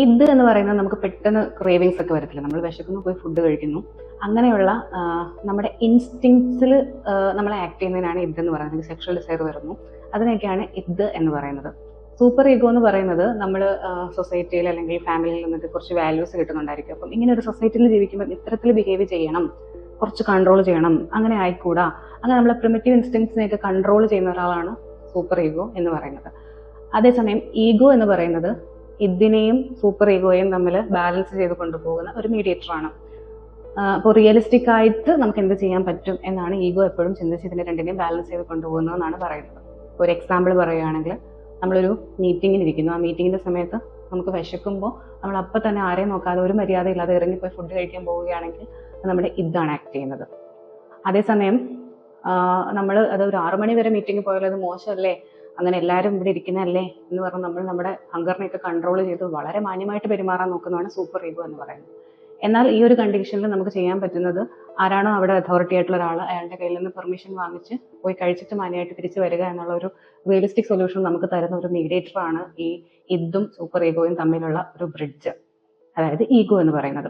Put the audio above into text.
ഇത് എന്ന് പറയുന്നത് നമുക്ക് പെട്ടെന്ന് ക്രേവിങ്സ് ഒക്കെ വരത്തില്ല. നമ്മൾ വിശക്കുന്നു പോയി ഫുഡ് കഴിക്കുന്നു. അങ്ങനെയുള്ള നമ്മുടെ ഇൻസ്റ്റിങ്സിൽ നമ്മളെ ആക്ട് ചെയ്യുന്നതിനാണ് ഇതെന്ന് പറയുന്നത്. സെക്ഷൽ ഡിസയർ വരുന്നു, അതിനൊക്കെയാണ് ഇത് എന്ന് പറയുന്നത്. സൂപ്പർ ഈഗോ എന്ന് പറയുന്നത് നമ്മൾ സൊസൈറ്റിയിൽ അല്ലെങ്കിൽ ഫാമിലിയിൽ നിന്നൊക്കെ കുറച്ച് വാല്യൂസ് കിട്ടുന്നുണ്ടായിരിക്കും. അപ്പം ഇങ്ങനെ ഒരു സൊസൈറ്റിയിൽ ജീവിക്കുമ്പോൾ ഇത്തരത്തിൽ ബിഹേവ് ചെയ്യണം, കുറച്ച് കൺട്രോൾ ചെയ്യണം, അങ്ങനെ ആയിക്കൂടാ, അങ്ങനെ നമ്മളെ പ്രിമിറ്റീവ് ഇൻസ്റ്റിങ്സിനെയൊക്കെ കൺട്രോൾ ചെയ്യുന്ന ഒരാളാണ് സൂപ്പർ ഈഗോ എന്ന് പറയുന്നത്. അതേസമയം ഈഗോ എന്ന് പറയുന്നത് ഇതിനെയും സൂപ്പർ ഈഗോയും തമ്മിൽ ബാലൻസ് ചെയ്ത് കൊണ്ടുപോകുന്ന ഒരു മീഡിയേറ്റർ ആണ്. അപ്പോൾ റിയലിസ്റ്റിക് ആയിട്ട് നമുക്ക് എന്ത് ചെയ്യാൻ പറ്റും എന്നാണ് ഈഗോ എപ്പോഴും ചിന്തിച്ച് ഇതിനെ രണ്ടിനെയും ബാലൻസ് ചെയ്ത് കൊണ്ടുപോകുന്നതെന്നാണ് പറയുന്നത്. ഒരു എക്സാമ്പിൾ പറയുകയാണെങ്കിൽ, നമ്മളൊരു മീറ്റിങ്ങിനിരിക്കുന്നു. ആ മീറ്റിങ്ങിന്റെ സമയത്ത് നമുക്ക് വിശക്കുമ്പോൾ നമ്മൾ അപ്പം തന്നെ ആരെയും നോക്കാതെ ഒരു മര്യാദ ഇല്ലാതെ ഇറങ്ങിപ്പോയി ഫുഡ് കഴിക്കാൻ പോവുകയാണെങ്കിൽ നമ്മുടെ ഇതാണ് ആക്ട് ചെയ്യുന്നത്. അതേസമയം നമ്മൾ അത് ഒരു 6 മണി വരെ മീറ്റിംഗ് പോയാൽ അത് മോശമല്ലേ, അങ്ങനെ എല്ലാവരും ഇവിടെ ഇരിക്കുന്നതല്ലേ എന്ന് പറഞ്ഞ് നമ്മൾ നമ്മുടെ ഹങ്കറിനെയൊക്കെ കൺട്രോൾ ചെയ്ത് വളരെ മാന്യമായിട്ട് പെരുമാറാൻ നോക്കുന്നതാണ് സൂപ്പർ ഈഗോ എന്ന് പറയുന്നത്. എന്നാൽ ഈ ഒരു കണ്ടീഷനിൽ നമുക്ക് ചെയ്യാൻ പറ്റുന്നത്, ആരാണോ അവിടെ അതോറിറ്റി ആയിട്ടുള്ള ഒരാൾ, അയാളുടെ കയ്യിൽ നിന്ന് പെർമിഷൻ വാങ്ങിച്ച് പോയി കഴിച്ചിട്ട് മാന്യമായിട്ട് തിരിച്ചു വരിക എന്നുള്ള ഒരു റിയലിസ്റ്റിക് സൊല്യൂഷൻ നമുക്ക് തരുന്ന ഒരു മീഡിയേറ്റർ ആണ് ഈ ഇതും സൂപ്പർ ഈഗോയും തമ്മിലുള്ള ഒരു ബ്രിഡ്ജ്, അതായത് ഈഗോ എന്ന് പറയുന്നത്.